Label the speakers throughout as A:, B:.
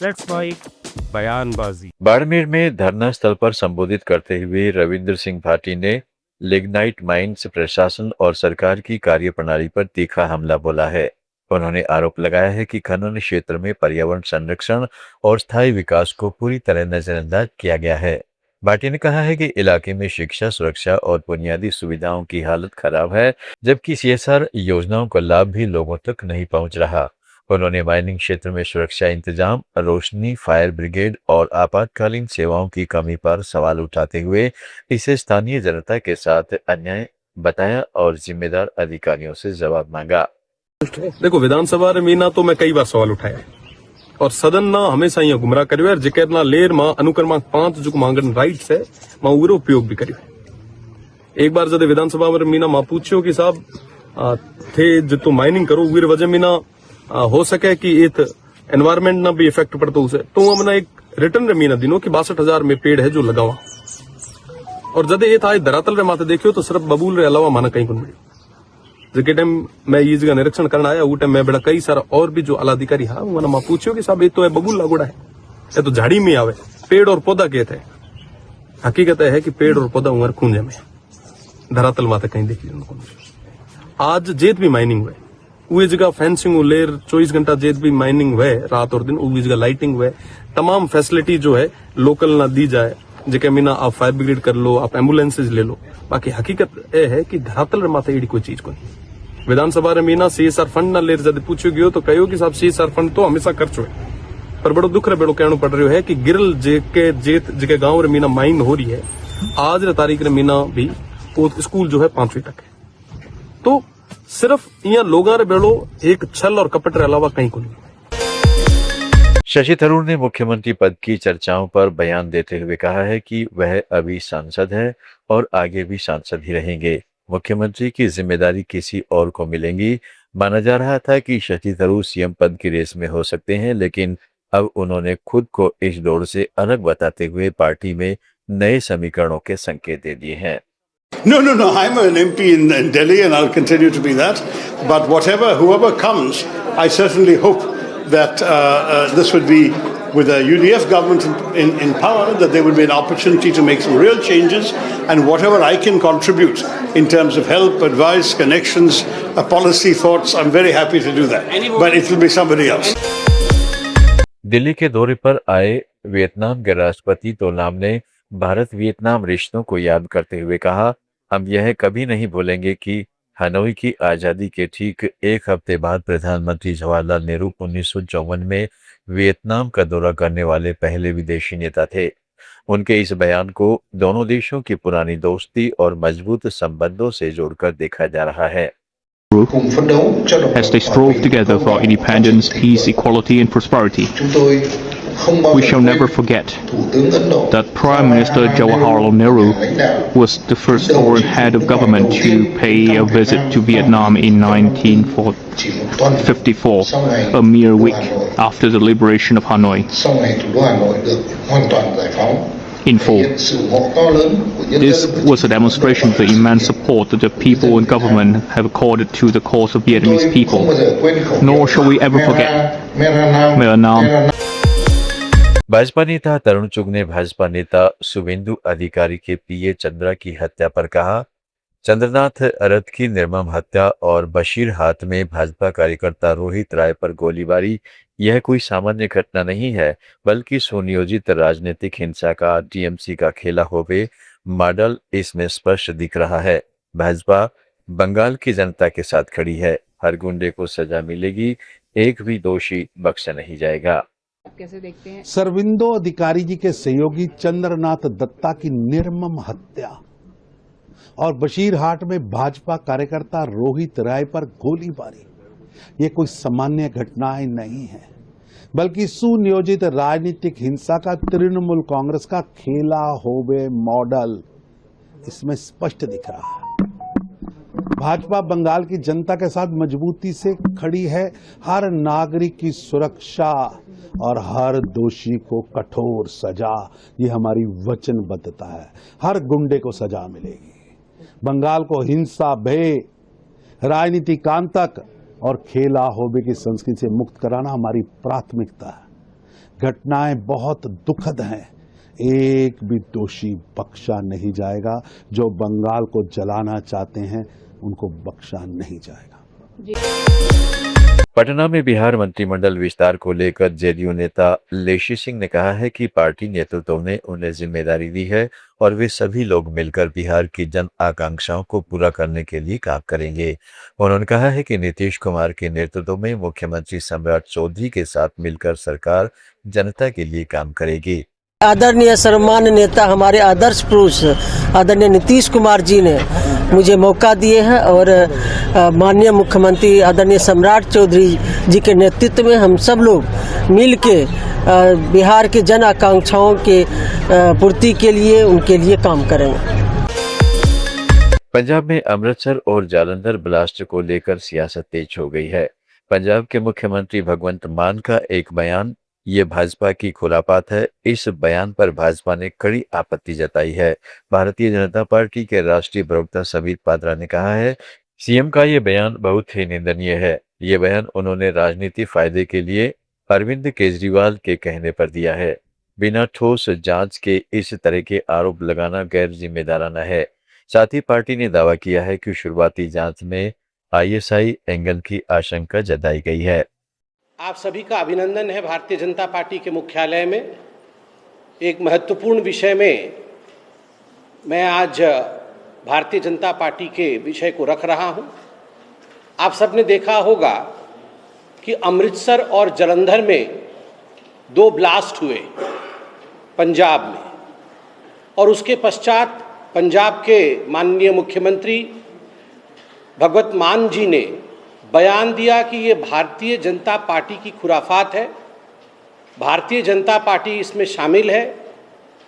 A: Let's fight बयानबाजी।
B: बाड़मेर में धरना स्थल पर संबोधित करते हुए रविंद्र सिंह भाटी ने लिग्नाइट माइंस प्रशासन और सरकार की कार्यप्रणाली पर तीखा हमला बोला है। उन्होंने आरोप लगाया है कि खनन क्षेत्र में पर्यावरण संरक्षण और स्थायी विकास को पूरी तरह नजरअंदाज किया गया है। भाटी ने कहा है कि इलाके में शिक्षा, सुरक्षा और बुनियादी सुविधाओं की हालत खराब है, जबकि सीएसआर योजनाओं का लाभ भी लोगों तक नहीं पहुंच रहा। उन्होंने माइनिंग क्षेत्र में सुरक्षा इंतजाम, रोशनी, फायर ब्रिगेड और आपातकालीन सेवाओं की कमी पर सवाल उठाते हुए इसे स्थानीय जनता के साथ अन्याय बताया और जिम्मेदार अधिकारियों से जवाब मांगा।
C: देखो, विधानसभा रे मीना तो मैं कई बार सवाल उठाया और सदन ना हमेशा यहाँ गुमराह करियो और जिक्र ना लेर मां अनुक्रमांक 5 जो मांगन राइट्स है मां उरो उपयोग भी करियो। एक बार जब विधानसभा में मीना मां पूछियो कि साहब थे जितो माइनिंग करो वीर वजह मीना हो सके कि एक एनवायरमेंट ना भी इफेक्ट पड़तो उसे, तो हमने एक रिटर्न रे मीना दिनो कि 62,000 में पेड़ है जो लगावा और जदे ये था धरातल रे माथे देखियो तो सिर्फ बबूल रे अलावा माना कहीं को मिले। जिस टाइम मैं ये जगह निरीक्षण करना आया वो टाइम मैं बड़ा कई सारा और भी जो अलाधिकारी हाँ मैंने मां पूछियो कि साहब ये तो है बबूल लागोड़ा है, ये तो झाड़ी में आवे, पेड़ और पौधा के थे। हकीकत है कि पेड़ और पौधा उमर खूंजे में धरातल माथे कहीं देखिए उनको। आज जेत भी माइनिंग हुए वो जगह फेंसिंग लेर 24 घंटा जेत भी माइनिंग हुए रात और दिन, वो जगह लाइटिंग हुए, तमाम फैसिलिटी जो है लोकल ना दी जाए। जेके मीना आप फायर ब्रिगेड कर लो, आप एम्बुलेंसेज ले लो, बाकी हकीकत यह है कि धरातल रे माथे एड़ी कोई चीज को नहीं। विधानसभा रे मीना सीएसआर फंड ना लेर जब पूछो गयो तो कहो कि साहब सीएसआर फंड तो हमेशा खर्च हुए, पर बड़ो दुख रे बेड़ो कहना पड़ रहा है कि गिरल जेके जेत जेके गांव रे मीना माइन हो रही है। आज रे तारीख रे मीना भी वो स्कूल जो है 5वीं तक है, तो सिर्फ यहाँ लोगों रे बेड़ो एक छल और कपट रे अलावा कहीं को नहीं।
B: शशि थरूर ने मुख्यमंत्री पद की चर्चाओं पर बयान देते हुए कहा है कि वह अभी सांसद है और आगे भी सांसद ही रहेंगे। मुख्यमंत्री की जिम्मेदारी किसी और को मिलेंगी। माना जा रहा था कि शशि थरूर सीएम पद की रेस में हो सकते हैं, लेकिन अब उन्होंने खुद को इस दौड़ से अलग बताते हुए पार्टी में नए समीकरणों के संकेत दे दिए हैं।
D: No, I'm an MP in Delhi and I'll continue to be that. But whoever comes, I certainly hope that this would be with a UDF government in power, that there would be an opportunity to make some real changes, and whatever I can contribute in terms of help, advice, connections, policy thoughts, I'm very happy to do that. But it will be somebody else.
B: Delhi के दौरे पर आए Vietnam के राष्ट्रपति तो लाम ने Bharat Vietnam रिश्तों को याद करते हुए कहा, हम यह कभी नहीं भूलेंगे कि हनोई की आज़ादी के ठीक एक हफ्ते बाद प्रधानमंत्री जवाहरलाल नेहरू 1954 में वियतनाम का दौरा करने वाले पहले विदेशी नेता थे। उनके इस बयान को दोनों देशों की पुरानी दोस्ती और मजबूत संबंधों से जोड़कर देखा जा रहा है।
E: As they strove together for independence, peace, equality and prosperity. We shall never forget that Prime Minister Jawaharlal Nehru was the first foreign head of government to pay a visit to Vietnam in 1954, a mere week after the liberation of Hanoi. In full. This was a demonstration of the immense support that the people and government have accorded to the cause of Vietnamese people. Nor shall we ever forget. Mera naam.
B: Bhajpa नेता तरुण चुग ने भाजपा नेता शुभेंदु अधिकारी के पीए चंद्रा की हत्या पर कहा, चंद्रनाथ रथ की निर्मम हत्या और बशीर हाथ में भाजपा कार्यकर्ता रोहित राय पर गोलीबारी यह कोई सामान्य घटना नहीं है, बल्कि सुनियोजित राजनीतिक हिंसा का टीएमसी का खेला होवे मॉडल इसमें स्पष्ट दिख रहा है। भाजपा बंगाल की जनता के साथ खड़ी है, हर गुंडे को सजा मिलेगी, एक भी दोषी बख्शा नहीं जाएगा।
F: कैसे देखते हैं
G: सरविंदो अधिकारी जी के सहयोगी चंद्रनाथ दत्ता की निर्मम हत्या और बशीरहाट में भाजपा कार्यकर्ता रोहित राय पर गोलीबारी, ये कोई सामान्य घटनाएं नहीं है, बल्कि सुनियोजित राजनीतिक हिंसा का तृणमूल कांग्रेस का खेला होवे मॉडल इसमें स्पष्ट दिख रहा है। भाजपा बंगाल की जनता के साथ मजबूती से खड़ी है, हर नागरिक की सुरक्षा और हर दोषी को कठोर सजा, ये हमारी वचनबद्धता है। हर गुंडे को सजा मिलेगी। बंगाल को हिंसा, भय, राजनीतिक आतंक और खेला होबे की संस्कृति से मुक्त कराना हमारी प्राथमिकता है। घटनाएं बहुत दुखद हैं। एक भी दोषी बख्शा नहीं जाएगा। जो बंगाल को जलाना चाहते हैं उनको बख्शा नहीं जाएगा।
B: पटना में बिहार मंत्रिमंडल विस्तार को लेकर जेडीयू नेता लेशी सिंह ने कहा है कि पार्टी नेतृत्व ने उन्हें जिम्मेदारी दी है और वे सभी लोग मिलकर बिहार की जन आकांक्षाओं को पूरा करने के लिए काम करेंगे। उन्होंने कहा है कि नीतीश कुमार के नेतृत्व में मुख्यमंत्री सम्राट चौधरी के साथ मिलकर सरकार जनता के लिए काम करेगी।
F: आदरणीय सम्मान्य नेता हमारे आदर्श पुरुष आदरणीय नीतीश कुमार जी ने मुझे मौका दिए हैं और माननीय मुख्यमंत्री आदरणीय सम्राट चौधरी जी के नेतृत्व में हम सब लोग मिल के बिहार के जन आकांक्षाओं के पूर्ति के लिए उनके लिए काम करेंगे।
B: पंजाब में अमृतसर और जालंधर ब्लास्ट को लेकर सियासत तेज हो गई है। पंजाब के मुख्यमंत्री भगवंत मान का एक बयान ये भाजपा की खुरापात है। इस बयान पर भाजपा ने कड़ी आपत्ति जताई है। भारतीय जनता पार्टी के राष्ट्रीय प्रवक्ता समीर पात्रा ने कहा है, सीएम का ये बयान बहुत ही निंदनीय है। ये बयान उन्होंने राजनीतिक फायदे के लिए अरविंद केजरीवाल के कहने पर दिया है। बिना ठोस जांच के इस तरह के आरोप लगाना गैर जिम्मेदाराना है। साथ ही पार्टी ने दावा किया है कि शुरुआती जांच में आईएसआई एंगल की आशंका जताई गई है।
H: आप सभी का अभिनंदन है। भारतीय जनता पार्टी के मुख्यालय में एक महत्वपूर्ण विषय में मैं आज भारतीय जनता पार्टी के विषय को रख रहा हूं। आप सबने देखा होगा कि अमृतसर और जालंधर में 2 ब्लास्ट हुए पंजाब में, और उसके पश्चात पंजाब के माननीय मुख्यमंत्री भगवंत मान जी ने बयान दिया कि ये भारतीय जनता पार्टी की खुराफात है, भारतीय जनता पार्टी इसमें शामिल है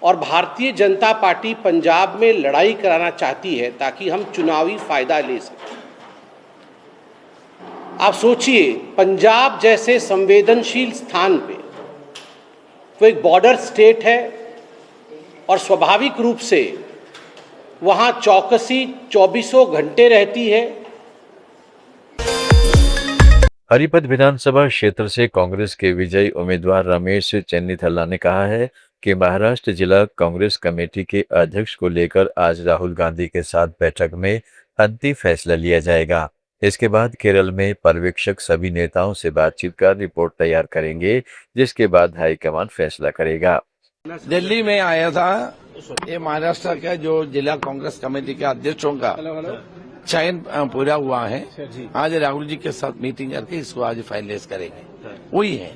H: और भारतीय जनता पार्टी पंजाब में लड़ाई कराना चाहती है ताकि हम चुनावी फायदा ले सकें। आप सोचिए, पंजाब जैसे संवेदनशील स्थान पे वो एक बॉर्डर स्टेट है और स्वाभाविक रूप से वहां चौकसी 24 घंटे रहती है।
B: हरिपद विधानसभा क्षेत्र से कांग्रेस के विजयी उम्मीदवार रमेश चेन्नीथल्ला ने कहा है कि महाराष्ट्र जिला कांग्रेस कमेटी के अध्यक्ष को लेकर आज राहुल गांधी के साथ बैठक में अंतिम फैसला लिया जाएगा। इसके बाद केरल में पर्यवेक्षक सभी नेताओं से बातचीत कर रिपोर्ट तैयार करेंगे, जिसके बाद हाईकमान फैसला करेगा।
I: दिल्ली में आया था, ये महाराष्ट्र का जो जिला कांग्रेस कमेटी के अध्यक्षों का चयन पूरा हुआ है। आज राहुल जी के साथ मीटिंग करके इसको आज फाइनलाइज करेंगे। वही है,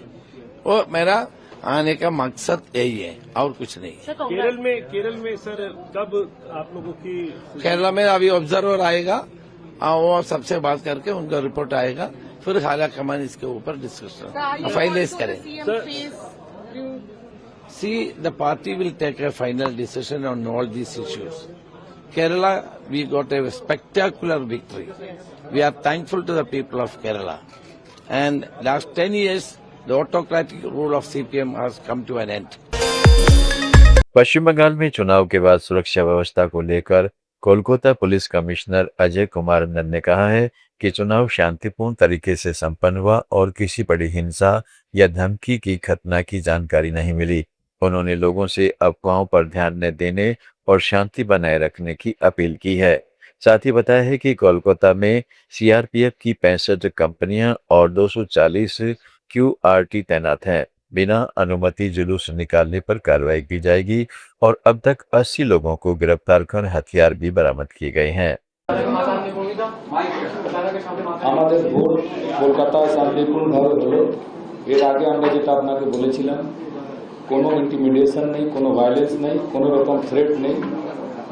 I: वो मेरा आने का मकसद यही है और कुछ नहीं।
A: केरल में सर कब आप लोगों की?
I: केरला में अभी ऑब्जर्वर आएगा और वो सबसे बात करके उनका रिपोर्ट आएगा, फिर हाल कमान इसके ऊपर डिस्कशन फाइनलाइज करेंगे। See, the party will take a final decision on all these issues. Kerala, we got a spectacular victory. We are thankful to the people of Kerala. And last 10 years, the autocratic rule of CPM has come to an end.
B: पश्चिम बंगाल में चुनाव के बाद सुरक्षा व्यवस्था को लेकर Kolkata police commissioner Ajay Kumar नंद ने कहा है कि चुनाव शांतिपूर्ण तरीके से संपन्न हुआ और किसी बड़ी हिंसा या धमकी की घटना की जानकारी नहीं मिली। उन्होंने लोगों से अफवाहों पर ध्यान न देने और शांति बनाए रखने की अपील की है। साथ ही बताया है कि कोलकाता में सीआरपीएफ की 65 कंपनियां और 240 क्यूआरटी तैनात हैं। बिना अनुमति जुलूस निकालने पर कार्रवाई की जाएगी और अब तक 80 लोगों को गिरफ्तार कर हथियार भी बरामद किए गए हैं।
J: আমাদের ভোট কলকাতায় শান্তিপূর্ণভাবে হলো। এর আগে আমরা যেটা আপনাকে বলেছিলাম, কোনো ইন্টিমিডিয়েশন নেই, কোনো ভায়োলেন্স নেই, কোনো রকম থ্রেট নেই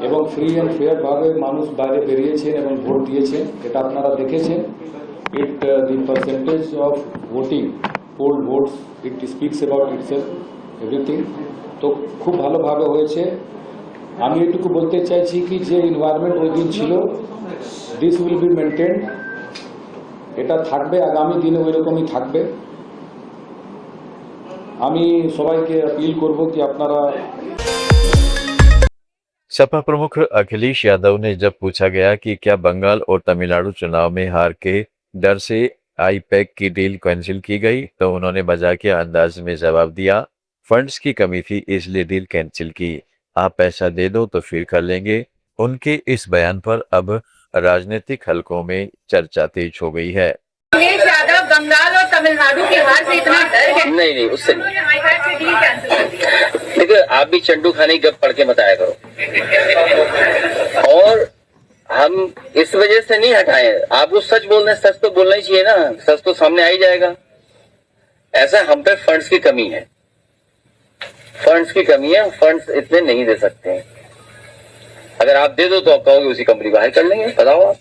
J: এবং ফ্রি অ্যান্ড ফেয়ার ভাবে মানুষ বাইরে বেরিয়েছেন এবং ভোট দিয়েছেন, এটা আপনারা দেখেছেন। It the percentage of voting, poll votes, it speaks about itself everything. তো খুব ভালোভাবে হয়েছে। আমি এটুকু বলতে চাইছি কি যে এনভায়রনমেন্ট ওই দিন ছিল, দিস উইল বি মেনটেন্ড, এটা থাকবে, আগামী দিনে ওই রকমই থাকবে। আমি সবাইকে अपील করব कि আপনারা।
B: सपा प्रमुख अखिलेश यादव ने जब पूछा गया कि क्या बंगाल और तमिलनाडु चुनाव में हार के डर से आईपैक की डील कैंसिल की गई तो उन्होंने मजाकिया अंदाज में जवाब दिया, फंड्स की कमी थी इसलिए डील कैंसिल की, आप पैसा दे दो तो फिर कर लेंगे। उनके इस बयान पर अब राजनीतिक हलकों में चर्चा तेज हो गई है।
K: अखिलेश यादव बंगाल और तमिलनाडु के हार से इतना डर है?
L: नहीं, उससे देखिए, आप भी चंडू खानी गप पढ़ के बताया करो। और हम इस वजह से नहीं हटाए, आपको सच बोलना है, सच तो बोलना ही चाहिए ना, सच तो सामने आ ही जाएगा। ऐसा हम पे फंड्स की कमी है, फंड्स इतने नहीं दे सकते हैं। अगर आप दे दो तो आप कहोगे उसी कंपनी बाहर कर लेंगे, बताओ आप।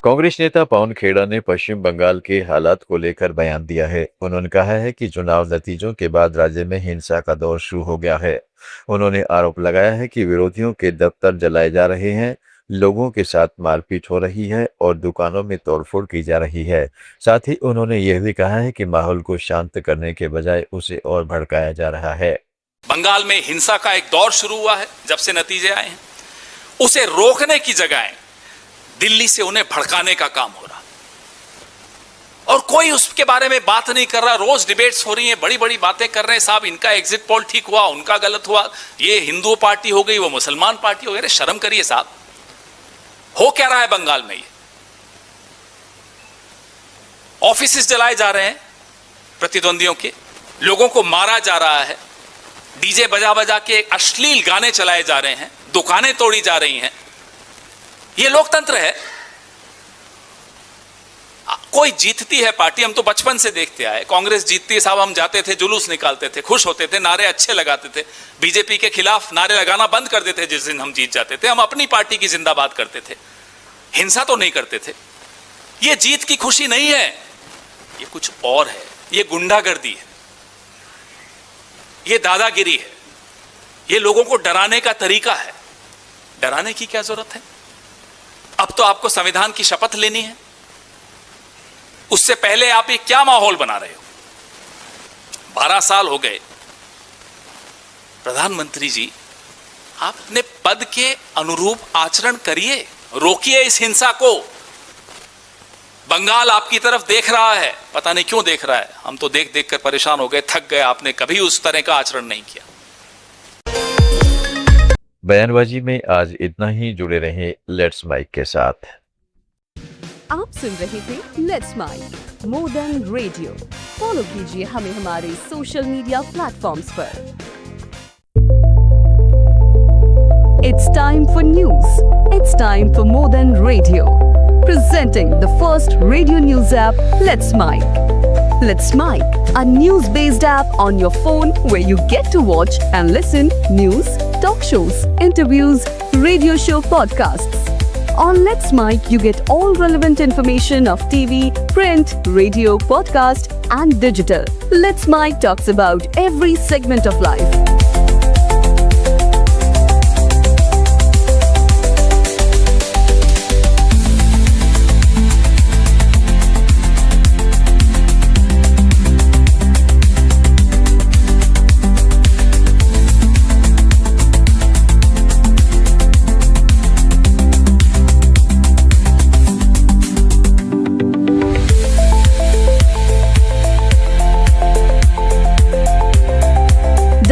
B: कांग्रेस नेता पवन खेड़ा ने पश्चिम बंगाल के हालात को लेकर बयान दिया है। उन्होंने कहा है कि चुनाव नतीजों के बाद राज्य में हिंसा का दौर शुरू हो गया है। उन्होंने आरोप लगाया है कि विरोधियों के दफ्तर जलाए जा रहे हैं, लोगों के साथ मारपीट हो रही है और दुकानों में तोड़फोड़ की जा रही है। साथ ही उन्होंने यह भी कहा है कि माहौल को शांत करने के बजाय उसे और भड़काया जा रहा है।
M: बंगाल में हिंसा का एक दौर शुरू हुआ है जब से नतीजे आए हैं, उसे रोकने की जगह दिल्ली से उन्हें भड़काने का काम हो रहा और कोई उसके बारे में बात नहीं कर रहा। रोज डिबेट्स हो रही हैं, बड़ी बड़ी बातें कर रहे हैं, साहब इनका एग्जिट पोल ठीक हुआ, उनका गलत हुआ, ये हिंदू पार्टी हो गई, वो मुसलमान पार्टी हो गई। अरे शर्म करिए साहब, हो क्या रहा है बंगाल में? ये ऑफिसेस जलाए जा रहे हैं प्रतिद्वंदियों के, लोगों को मारा जा रहा है, डीजे बजा बजा के अश्लील गाने चलाए जा रहे हैं, दुकानें तोड़ी जा रही हैं। ये लोकतंत्र है? कोई जीतती है पार्टी, हम तो बचपन से देखते आए, कांग्रेस जीतती है साहब, हम जाते थे, जुलूस निकालते थे, खुश होते थे, नारे अच्छे लगाते थे, बीजेपी के खिलाफ नारे लगाना बंद कर देते जिस दिन हम जीत जाते थे। हम अपनी पार्टी की जिंदाबाद करते थे, हिंसा तो नहीं करते थे। ये जीत की खुशी नहीं है, ये कुछ और है, ये गुंडागर्दी है, ये दादागिरी है, ये लोगों को डराने का तरीका है। डराने की क्या जरूरत है? अब तो आपको संविधान की शपथ लेनी है, उससे पहले आप ये क्या माहौल बना रहे हो? 12 साल हो गए। प्रधानमंत्री जी, आप अपने पद के अनुरूप आचरण करिए, रोकिए इस हिंसा को। बंगाल आपकी तरफ देख रहा है, पता नहीं क्यों देख रहा है, हम तो देख देख कर परेशान हो गए, थक गए। आपने कभी उस तरह का आचरण नहीं किया।
B: बयानबाजी में आज इतना ही। जुड़े रहें लेट्स माइक के साथ।
N: आप सुन रहे थे let's make more than radio. Follow कीजिए हमें हमारे सोशल मीडिया प्लेटफॉर्म्स पर। It's time for news. It's time for more than radio. Presenting the first radio news app, Let's Mic. Let's Mic, a news-based app on your phone where you get to watch and listen news, talk shows, interviews, radio show podcasts. On Let's Mic, you get all relevant information of TV, print, radio, podcast, and digital. Let's Mic talks about every segment of life.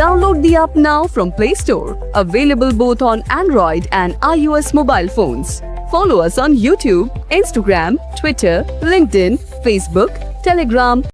N: Download the app now from Play Store. Available both on Android and iOS mobile phones. Follow us on YouTube, Instagram, Twitter, LinkedIn, Facebook, Telegram,